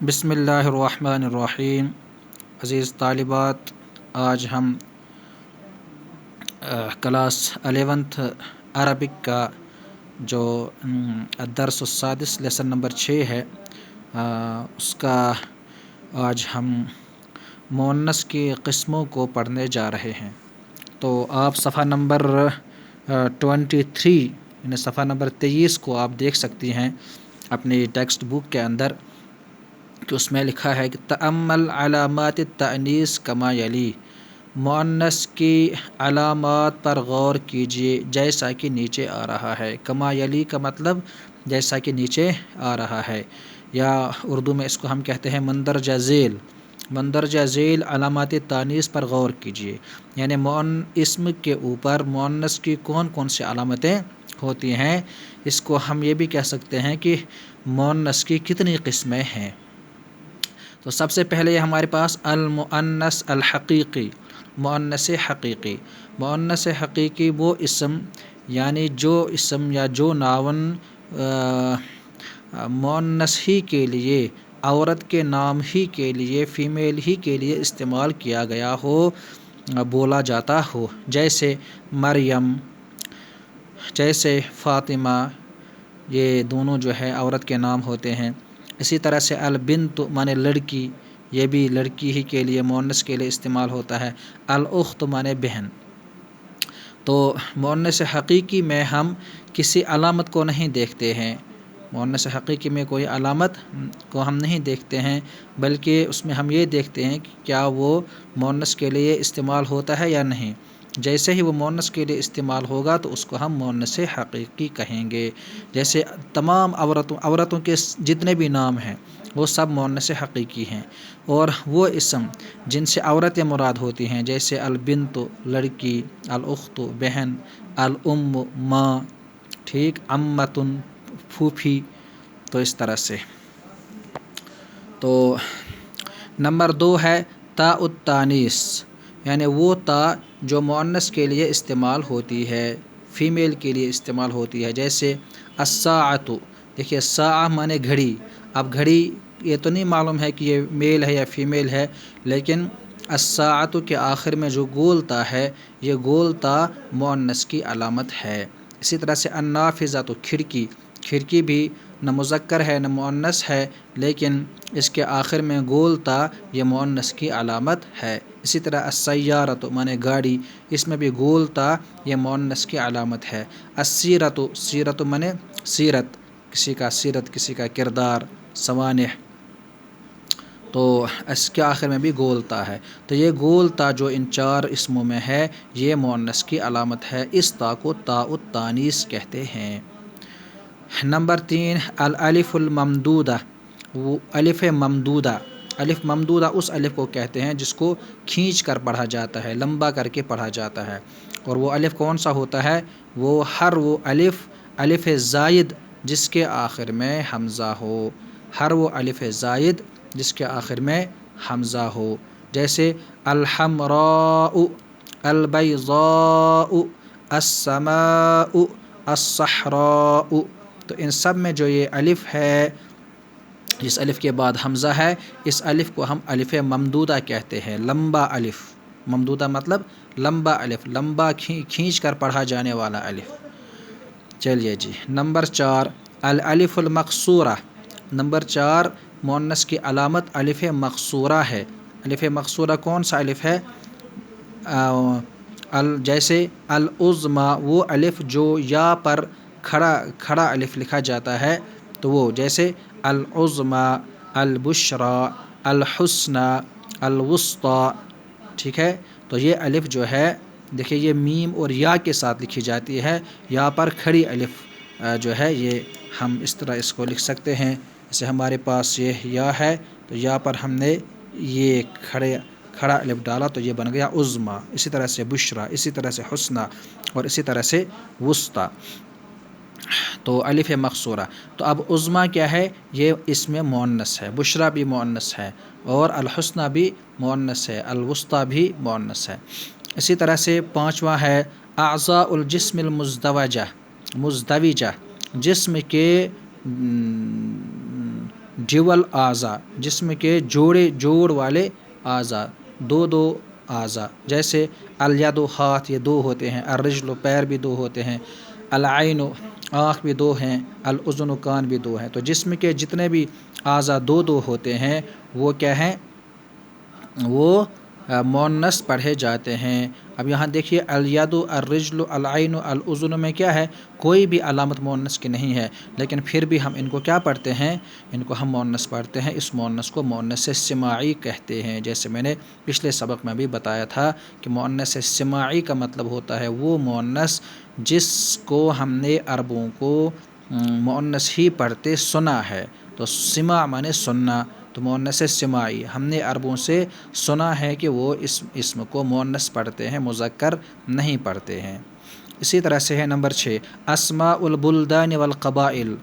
بسم اللہ الرحمن الرحیم۔ عزیز طالبات، آج ہم کلاس 11th عربک کا جو الدرس السادس لیسن نمبر 6 ہے، اس کا آج ہم مؤنث کی قسموں کو پڑھنے جا رہے ہیں۔ تو آپ صفحہ نمبر 23 یعنی صفحہ نمبر 23 کو آپ دیکھ سکتی ہیں اپنی ٹیکسٹ بک کے اندر، کہ اس میں لکھا ہے کہ تأمل علامات التأنیث کما یلی، مؤنث کی علامات پر غور کیجیے جیسا کہ نیچے آ رہا ہے۔ کما یلی کا مطلب جیسا کہ نیچے آ رہا ہے، یا اردو میں اس کو ہم کہتے ہیں مندرجہ ذیل۔ مندرجہ ذیل علامات تانیث پر غور کیجیے، یعنی اسم کے اوپر مؤنث کی کون کون سی علامتیں ہوتی ہیں۔ اس کو ہم یہ بھی کہہ سکتے ہیں کہ مؤنث کی کتنی قسمیں ہیں۔ تو سب سے پہلے یہ ہمارے پاس المؤنث الحقیقی، مؤنث حقیقی۔ مؤنث حقیقی وہ اسم، یعنی جو اسم یا جو ناون مؤنث ہی کے لیے، عورت کے نام ہی کے لیے، فیمیل ہی کے لیے استعمال کیا گیا ہو، بولا جاتا ہو، جیسے مریم، جیسے فاطمہ، یہ دونوں جو ہے عورت کے نام ہوتے ہیں۔ اسی طرح سے البنت مانے لڑکی، یہ بھی لڑکی ہی کے لیے، مؤنث کے لیے استعمال ہوتا ہے۔ الاخت مانے بہن۔ تو مؤنث حقیقی میں ہم کسی علامت کو نہیں دیکھتے ہیں، مؤنث حقیقی میں کوئی علامت کو ہم نہیں دیکھتے ہیں، بلکہ اس میں ہم یہ دیکھتے ہیں کہ کیا وہ مؤنث کے لیے استعمال ہوتا ہے یا نہیں۔ جیسے ہی وہ مؤنث کے لیے استعمال ہوگا تو اس کو ہم مؤنث حقیقی کہیں گے۔ جیسے تمام عورتوں کے جتنے بھی نام ہیں وہ سب مؤنث حقیقی ہیں، اور وہ اسم جن سے عورتیں مراد ہوتی ہیں، جیسے البنت لڑکی، الاخت بہن، الام ماں، ٹھیک، عمۃ پھوپھی، تو اس طرح سے۔ تو نمبر 2 ہے تاء التانیث، یعنی وہ تا جو مؤنث کے لیے استعمال ہوتی ہے، فیمیل کے لیے استعمال ہوتی ہے، جیسے الساعۃ۔ دیکھیے ساعہ مانے گھڑی، اب گھڑی یہ تو نہیں معلوم ہے کہ یہ میل ہے یا فیمیل ہے، لیکن الساعۃ کے آخر میں جو گول تا ہے، یہ گول تا مؤنث کی علامت ہے۔ اسی طرح سے النافذۃ، کھڑکی، کھڑکی بھی نہ مذکر ہے نہ مؤنث ہے، لیکن اس کے آخر میں گول تا یہ مؤنث کی علامت ہے۔ اسی طرح السیارۃ مانے گاڑی، اس میں بھی گول تا یہ مؤنث کی علامت ہے۔ السیرۃ، سیرت مانے سیرت، کسی کا سیرت، کسی کا کردار، سوانح، تو اس کے آخر میں بھی گول تا ہے۔ تو یہ گول تا جو ان 4 اسموں میں ہے، یہ مؤنث کی علامت ہے، اس تا کو تاء التانیث کہتے ہیں۔ نمبر 3 الالف الممدودہ، وہ الف ممدودہ۔ الف ممدودہ اس الف کو کہتے ہیں جس کو کھینچ کر پڑھا جاتا ہے، لمبا کر کے پڑھا جاتا ہے، اور وہ الف کون سا ہوتا ہے؟ وہ وہ الف زائد جس کے آخر میں حمزہ ہو، ہر وہ الف زائد جس کے آخر میں حمزہ ہو، جیسے الحمراء، البیضاء، السماء، الصحراء۔ تو ان سب میں جو یہ الف ہے، جس الف کے بعد حمزہ ہے، اس الف کو ہم الف ممدودہ کہتے ہیں، لمبا الف۔ ممدودہ مطلب لمبا الف، لمبا کھینچ کر پڑھا جانے والا الف۔ چلیے جی، نمبر 4 الالف المقصورہ۔ نمبر 4 مؤنث کی علامت الف مقصورہ ہے۔ الف مقصورہ کون سا الف ہے؟ جیسے العظمی، وہ الف جو یا پر کھڑا الف لکھا جاتا ہے، تو وہ جیسے العظمی، البشری، الحسنی، الوسطی، ٹھیک ہے۔ تو یہ الف جو ہے، دیکھیے یہ میم اور یا کے ساتھ لکھی جاتی ہے، یا پر کھڑی الف جو ہے، یہ ہم اس طرح اس کو لکھ سکتے ہیں، جیسے ہمارے پاس یہ یا ہے، تو یا پر ہم نے یہ کھڑا الف ڈالا تو یہ بن گیا عظمی۔ اسی طرح سے بشری، اسی طرح سے حسنی، اور اسی طرح سے وسطی، تو الف مقصورہ۔ تو اب عظمی کیا ہے؟ یہ اس میں مؤنث ہے، بشری بھی مؤنث ہے، اور الحسنی بھی مؤنث ہے، الوسطی بھی مؤنث ہے۔ اسی طرح سے 5واں ہے اعضاء الجسم المزدوجہ، مزدوجہ، جسم کے ڈیول اعضا جسم کے جوڑ والے اعضا، دو اعضا، جیسے الید ہاتھ یہ دو ہوتے ہیں، الرجل پیر بھی دو ہوتے ہیں، العین آنکھ بھی دو ہیں، الاذن کان بھی دو ہیں۔ تو جسم کے جتنے بھی اعضا دو ہوتے ہیں وہ کیا ہیں؟ وہ مؤنث پڑھے جاتے ہیں۔ اب یہاں دیکھیے الید، الرجل، العین، الاذن میں کیا ہے؟ کوئی بھی علامت مؤنث کی نہیں ہے، لیکن پھر بھی ہم ان کو کیا پڑھتے ہیں؟ ان کو ہم مؤنث پڑھتے ہیں۔ اس مؤنث کو مؤنث سماعی کہتے ہیں، جیسے میں نے پچھلے سبق میں بھی بتایا تھا کہ مؤنث سماعی کا مطلب ہوتا ہے وہ مؤنث جس کو ہم نے عربوں کو مؤنث ہی پڑھتے سنا ہے۔ تو سماع مانے سننا، تو مؤنث سماعی ہم نے عربوں سے سنا ہے کہ وہ اس اسم کو مؤنث پڑھتے ہیں، مذکر نہیں پڑھتے ہیں۔ اسی طرح سے ہے نمبر 6 اسماء البلدان والقبائل۔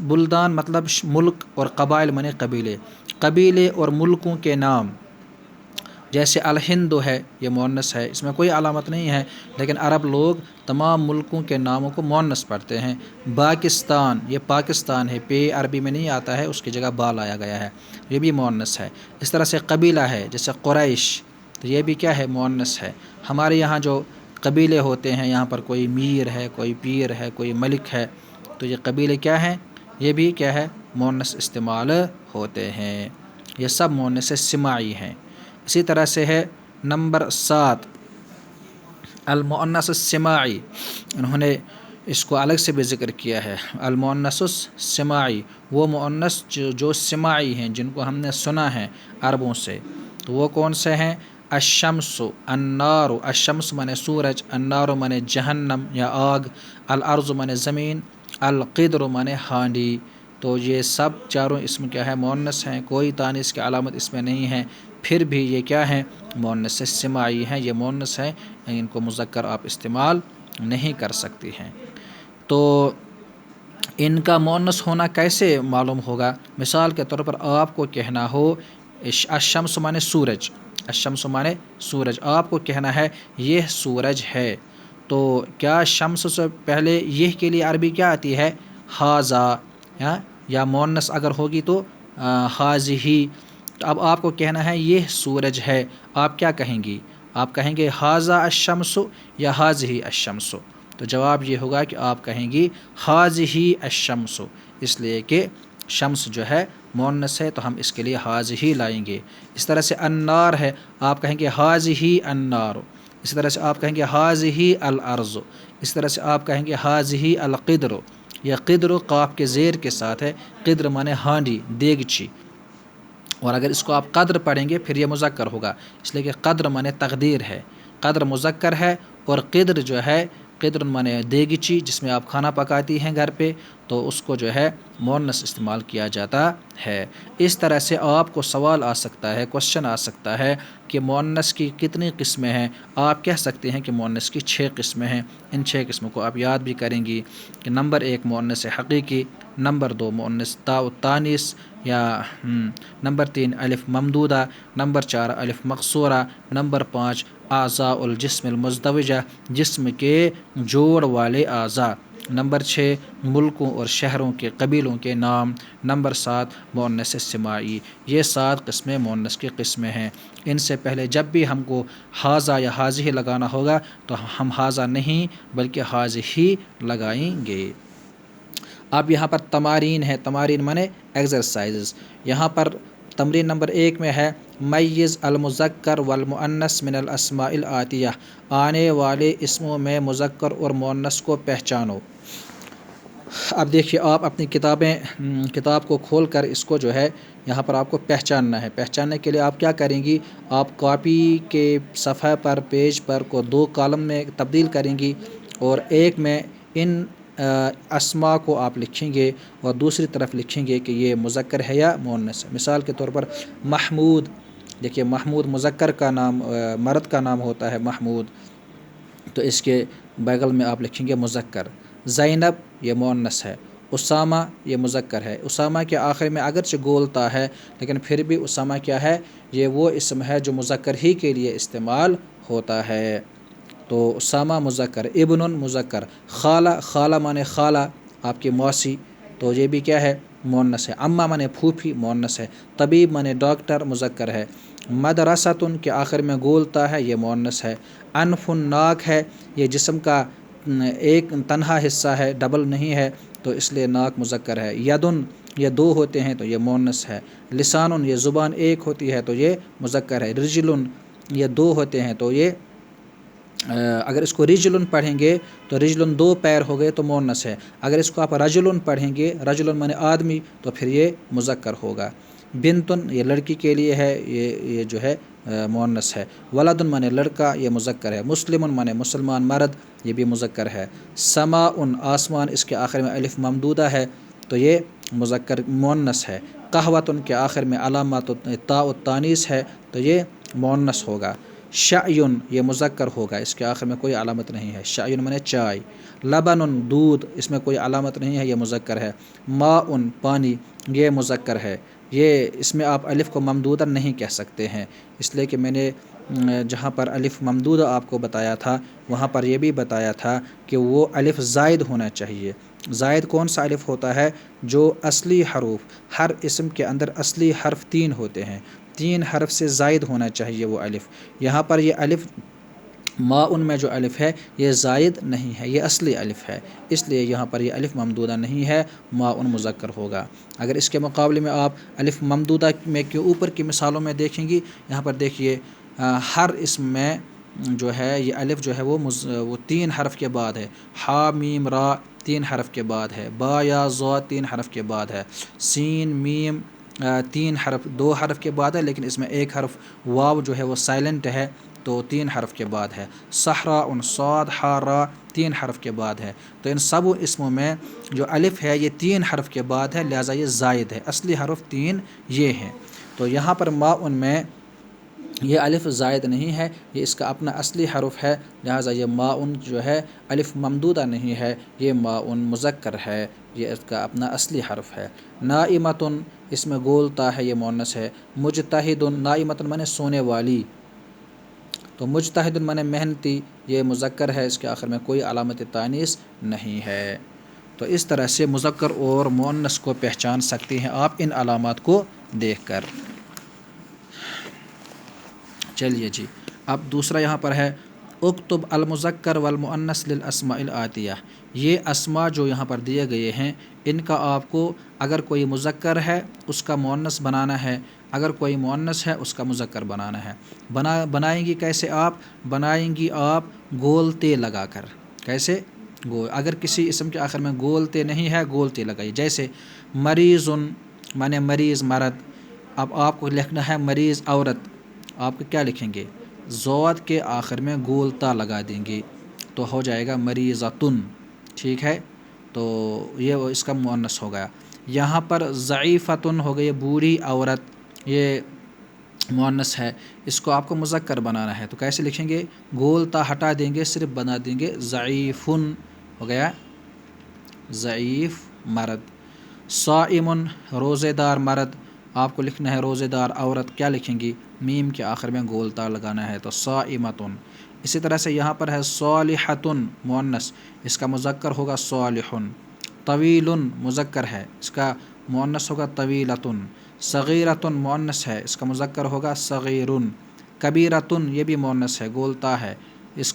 بلدان مطلب ملک، اور قبائل مانے قبیلے، قبیلے اور ملکوں کے نام، جیسے الہند ہے یہ مؤنث ہے، اس میں کوئی علامت نہیں ہے، لیکن عرب لوگ تمام ملکوں کے ناموں کو مؤنث پڑھتے ہیں۔ پاکستان یہ پاکستان ہے، پے عربی میں نہیں آتا ہے، اس کی جگہ با لایا گیا ہے، یہ بھی مؤنث ہے۔ اس طرح سے قبیلہ ہے، جیسے قریش، تو یہ بھی کیا ہے؟ مؤنث ہے۔ ہمارے یہاں جو قبیلے ہوتے ہیں، یہاں پر کوئی میر ہے، کوئی پیر ہے، کوئی ملک ہے، تو یہ قبیلے کیا ہیں؟ یہ بھی کیا ہے؟ مؤنث استعمال ہوتے ہیں۔ یہ سب مؤنث سماعی ہیں۔ اسی طرح سے ہے نمبر 7 المؤنث السماعی، انہوں نے اس کو الگ سے بھی ذکر کیا ہے۔ المؤنث السماعی وہ مؤنث جو سماعی ہیں، جن کو ہم نے سنا ہے عربوں سے، تو وہ کون سے ہیں؟ الشمس، النار، الشمس مانے سورج، النار مانے جہنم یا آگ، الارض مانے زمین، القدر مانے ہانڈی۔ تو یہ سب چاروں اسم کیا ہے؟ مؤنث ہیں، کوئی تانیث کی علامت اس میں نہیں ہے، پھر بھی یہ کیا ہیں؟ مؤنث سماعی ہیں، یہ مؤنث ہیں، ان کو مذکر آپ استعمال نہیں کر سکتی ہیں۔ تو ان کا مؤنث ہونا کیسے معلوم ہوگا؟ مثال کے طور پر آپ کو کہنا ہو الشمس مانے سورج، الشمس مانے سورج، آپ کو کہنا ہے یہ سورج ہے، تو کیا شمس سے پہلے یہ کے لیے عربی کیا آتی ہے؟ ہاذا، یا مؤنث اگر ہوگی تو ہاذہی۔ تو اب آپ کو کہنا ہے یہ سورج ہے، آپ کیا کہیں گی؟ آپ کہیں گے ہاذا الشمس یا ہاذہی الشمس؟ تو جواب یہ ہوگا کہ آپ کہیں گی ہاذہی الشمس، اس لیے کہ شمس جو ہے مؤنث ہے، تو ہم اس کے لیے ہاذہی لائیں گے۔ اس طرح سے النار ہے، آپ کہیں گے ہاذہی النار، اس طرح سے آپ کہیں گے ہاذہی الارض، اس طرح سے آپ کہیں گے ہاذہی القدر۔ یہ قدر قاف کے زیر کے ساتھ ہے، قدر مانے ہانڈی، دیگچی، اور اگر اس کو آپ قدر پڑھیں گے پھر یہ مذکر ہوگا، اس لیے کہ قدر مانے تقدیر ہے، قدر مذکر ہے، اور قدر جو ہے، قدر مانے دیگچی جس میں آپ کھانا پکاتی ہیں گھر پہ، تو اس کو جو ہے مؤنث استعمال کیا جاتا ہے۔ اس طرح سے آپ کو سوال آ سکتا ہے، کوشچن آ سکتا ہے کہ مؤنث کی کتنی قسمیں ہیں؟ آپ کہہ سکتے ہیں کہ مؤنث کی 6 قسمیں ہیں۔ ان 6 قسموں کو آپ یاد بھی کریں گی کہ نمبر 1 مؤنث حقیقی، نمبر 2 مؤنث تاء التانیث یا نمبر 3 الف ممدودہ، نمبر 4 الف مقصورہ، نمبر 5 اعضاء الجسم المزدوجہ، جسم کے جوڑ والے اعضاء، نمبر 6 ملکوں اور شہروں کے قبیلوں کے نام، نمبر 7 مؤنث سماعی۔ یہ 7 قسمیں مؤنث کی قسمیں ہیں۔ ان سے پہلے جب بھی ہم کو ہاذا یا ہاذہ لگانا ہوگا تو ہم ہاذا نہیں بلکہ ہاذہی لگائیں گے۔ اب یہاں پر تمارین ہے، تمارین مانے ایکسرسائزز۔ یہاں پر تمرین نمبر 1 میں ہے میز المذکر والمؤنث من الاسماء الآتیہ، آنے والے اسموں میں مذکر اور مؤنث کو پہچانو۔ اب دیکھیے آپ اپنی کتاب کو کھول کر اس کو جو ہے یہاں پر آپ کو پہچاننا ہے۔ پہچاننے کے لیے آپ کیا کریں گی؟ آپ کاپی کے صفحہ پر، پیج پر کو 2 کالم میں تبدیل کریں گی، اور ایک میں ان اسماء کو آپ لکھیں گے اور دوسری طرف لکھیں گے کہ یہ مذکر ہے یا مؤنث ہے۔ مثال کے طور پر محمود، دیکھیے محمود مذکر کا نام، مرد کا نام ہوتا ہے محمود، تو اس کے بغل میں آپ لکھیں گے مذکر۔ زینب یہ مؤنث ہے، اسامہ یہ مذکر ہے، اسامہ کے آخر میں اگرچہ گولتا ہے لیکن پھر بھی اسامہ کیا ہے؟ یہ وہ اسم ہے جو مذکر ہی کے لیے استعمال ہوتا ہے، تو اسامہ مذکر۔ ابن مذکر، خالہ، خالہ مانے خالہ آپ کی موسی، تو یہ بھی کیا ہے؟ مونس ہے. اماں مانے پھوپھی مونس ہے. طبیب مانے ڈاکٹر مذکر ہے. مدرستن کے آخر میں گولتا ہے یہ مونس ہے. انف ناک ہے یہ جسم کا ایک تنہا حصہ ہے ڈبل نہیں ہے تو اس لیے ناک مذکر ہے. یدن یہ دو ہوتے ہیں تو یہ مونس ہے. لسان یہ زبان ایک ہوتی ہے تو یہ مذکر ہے. رجل یہ دو ہوتے ہیں تو یہ اگر اس کو رجلن پڑھیں گے تو رجلن دو پیر ہو گئے تو مونس ہے. اگر اس کو آپ رجلن پڑھیں گے رجلن مانے آدمی تو پھر یہ مذکر ہوگا. بنتن یہ لڑکی کے لیے ہے یہ جو ہے مونس ہے. ولدن مانے لڑکا یہ مذکر ہے. مسلمن مانے مسلمان مرد یہ بھی مذکر ہے. سماء آسمان اس کے آخر میں الف ممدودہ ہے تو یہ مذکر مونس ہے. قہوتن کے آخر میں علامات تا التانیث ہے تو یہ مونس ہوگا. شعیٌ یہ مذکر ہوگا اس کے آخر میں کوئی علامت نہیں ہے. شعیٌ مانے چائے. لبن دودھ اس میں کوئی علامت نہیں ہے یہ مذکر ہے. ماء پانی یہ مذکر ہے. یہ اس میں آپ الف کو ممدودہ نہیں کہہ سکتے ہیں اس لیے کہ میں نے جہاں پر الف ممدودہ آپ کو بتایا تھا وہاں پر یہ بھی بتایا تھا کہ وہ الف زائد ہونا چاہیے. زائد کون سا الف ہوتا ہے؟ جو اصلی حروف ہر اسم کے اندر اصلی حرف 3 ہوتے ہیں 3 حرف سے زائد ہونا چاہیے وہ الف. یہاں پر یہ الف ماء میں جو الف ہے یہ زائد نہیں ہے یہ اصلی الف ہے اس لیے یہاں پر یہ الف ممدودہ نہیں ہے ماء مذکر ہوگا. اگر اس کے مقابلے میں آپ الف ممدودہ میں کے اوپر کی مثالوں میں دیکھیں گی یہاں پر دیکھیے ہر اسم میں جو ہے یہ الف جو ہے وہ 3 حرف کے بعد ہے. حا میم را 3 حرف کے بعد ہے. با یا ضا 3 حرف کے بعد ہے. سین میم 3 حرف 2 حرف کے بعد ہے لیکن اس میں ایک حرف واو جو ہے وہ سائلنٹ ہے تو 3 حرف کے بعد ہے. صحرا صاد حا را 3 حرف کے بعد ہے. تو ان سب اسموں میں جو الف ہے یہ 3 حرف کے بعد ہے لہٰذا یہ زائد ہے. اصلی حرف 3 یہ ہیں. تو یہاں پر ماء میں یہ الف زائد نہیں ہے یہ اس کا اپنا اصلی حرف ہے لہٰذا یہ ماء جو ہے الف ممدودہ نہیں ہے یہ ماء مذکر ہے یہ اس کا اپنا اصلی حرف ہے. نائمتن اس میں گولتا ہے یہ مونس ہے. مجتہدن نائمتن مانے سونے والی تو مجتہد مانے محنتی یہ مذکر ہے اس کے آخر میں کوئی علامت تانیث نہیں ہے. تو اس طرح سے مذکر اور مؤنث کو پہچان سکتے ہیں آپ ان علامات کو دیکھ کر. چلیے جی اب دوسرا یہاں پر ہے اکتب المذکر والمؤنث للاسماء الآتیہ. یہ اسماء جو یہاں پر دیے گئے ہیں ان کا آپ کو اگر کوئی مذکر ہے اس کا مؤنث بنانا ہے اگر کوئی مؤنث ہے اس کا مذکر بنانا ہے. بنائیں گی کیسے؟ آپ بنائیں گی آپ گول تے لگا کر. کیسے؟ اگر کسی اسم کے آخر میں گول تے نہیں ہے گول تے لگائی. جیسے مریض مانے مریض مرد. اب آپ کو لکھنا ہے مریض عورت آپ کو کیا لکھیں گے؟ ضاد کے آخر میں گول تا لگا دیں گے تو ہو جائے گا مریضتن. ٹھیک ہے تو یہ اس کا مؤنث ہو گیا. یہاں پر ضعیفتن ہو گئی بوڑھی عورت یہ مؤنث ہے اس کو آپ کو مذکر بنانا ہے تو کیسے لکھیں گے؟ گول تا ہٹا دیں گے صرف بنا دیں گے ضعیفن ہو گیا ضعیف مرد. صائمن روزے دار مرد آپ کو لکھنا ہے روزے دار عورت کیا لکھیں گی؟ میم کے آخر میں گول تا لگانا ہے تو صائمتن. اسی طرح سے یہاں پر ہے صالحتن مؤنث اس کا مذکر ہوگا صالحن. طویلن مذکر ہے اس کا مؤنث ہوگا طویلتن. صغیرتن مؤنث ہے اس کا مذکر ہوگا صغیرن. کبیرتن یہ بھی مؤنث ہے گولتا ہے اس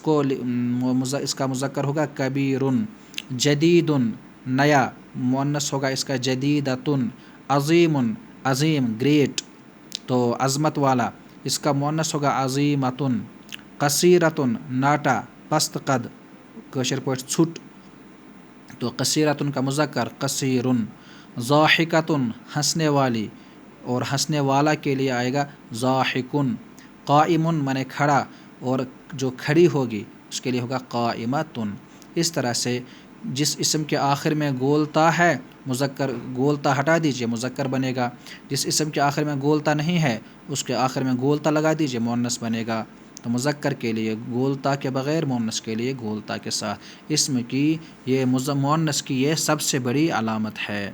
کا مذکر ہوگا کبیرن. جدیدن نیا مؤنث ہوگا اس کا جدیدتن. عظیمن عظیم گریٹ تو عظمت والا اس کا مؤنث ہوگا عظیمتن. قصیرتن ناٹا پست قد کوشر پوٹ چھٹ تو قصیرتن کا مذکر قصیرن. ضاحکتن ہنسنے والی اور ہنسنے والا کے لیے آئے گا ضاحکن. قائمن مانے کھڑا اور جو کھڑی ہوگی اس کے لیے ہوگا قائمتن. اس طرح سے جس اسم کے آخر میں گولتا ہے مذکر گولتا ہٹا دیجئے مذکر بنے گا. جس اسم کے آخر میں گولتا نہیں ہے اس کے آخر میں گولتا لگا دیجئے مؤنث بنے گا. تو مذکر کے لیے گولتا کے بغیر مؤنث کے لیے گولتا کے ساتھ. اسم کی یہ مؤنث کی یہ سب سے بڑی علامت ہے.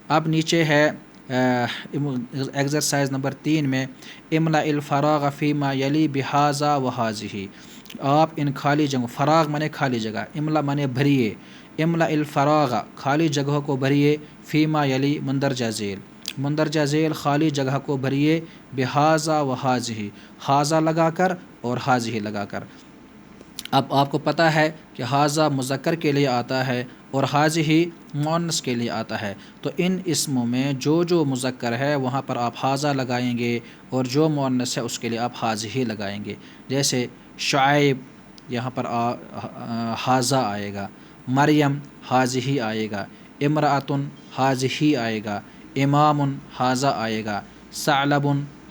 اب نیچے ہے ایگزرسائز نمبر 3 میں املا الفراغ فیما یلی بہذا وہذہ. آپ ان خالی جگہ فراغ مانے خالی جگہ املا مانے بھریے. املا الفراغ خالی جگہوں کو بھریے فیما یلی مندرجہ ذیل، مندرجہ ذیل خالی جگہ کو بھریے بہذا و حاضی، حاضہ لگا کر اور حاضی لگا کر۔ اب آپ کو پتہ ہے کہ حاضہ مذکر کے لیے آتا ہے اور حاضی مؤنث کے لیے آتا ہے، تو ان اسموں میں جو مذکر ہے وہاں پر آپ حاضہ لگائیں گے اور جو مؤنث ہے اس کے لیے آپ حاضی لگائیں گے۔ جیسے شعیب یہاں پر حاضہ آئے گا، مریم حاضی آئے گا، امرأۃ حاضی آئے گا، امام حاضہ آئے گا، ثعلب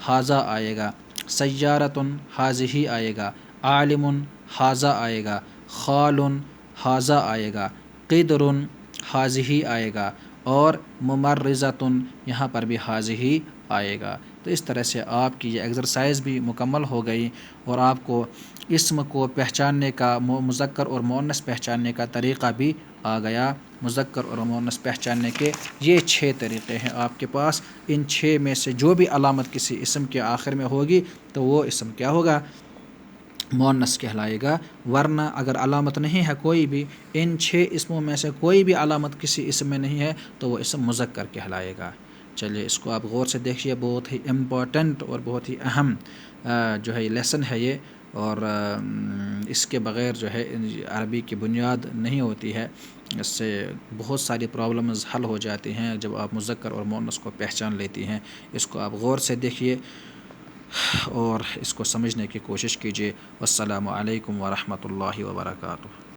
حاضہ آئے گا، سیارۃ حاضی آئے گا، عالم حاضہ آئے گا، خال حاضہ آئے گا، قدر حاضی آئے گا، اور ممرضۃ یہاں پر بھی حاضی آئے گا۔ تو اس طرح سے آپ کی یہ ایکسرسائز بھی مکمل ہو گئی اور آپ کو اسم کو پہچاننے کا، مذکر اور مؤنث پہچاننے کا طریقہ بھی آ گیا۔ مذکر اور مؤنث پہچاننے کے یہ 6 طریقے ہیں آپ کے پاس۔ ان 6 میں سے جو بھی علامت کسی اسم کے آخر میں ہوگی تو وہ اسم کیا ہوگا؟ مؤنث کہلائے گا، ورنہ اگر علامت نہیں ہے کوئی بھی، ان 6 اسموں میں سے کوئی بھی علامت کسی اسم میں نہیں ہے تو وہ اسم مذکر کہلائے گا۔ چلیے اس کو آپ غور سے دیکھیے، بہت ہی امپورٹنٹ اور بہت ہی اہم جو ہے لیسن ہے یہ، اور اس کے بغیر جو ہے عربی کی بنیاد نہیں ہوتی ہے۔ اس سے بہت ساری پرابلمز حل ہو جاتی ہیں جب آپ مذکر اور مؤنث کو پہچان لیتی ہیں۔ اس کو آپ غور سے دیکھیے اور اس کو سمجھنے کی کوشش کیجیے۔ والسلام علیکم ورحمۃ اللہ وبرکاتہ۔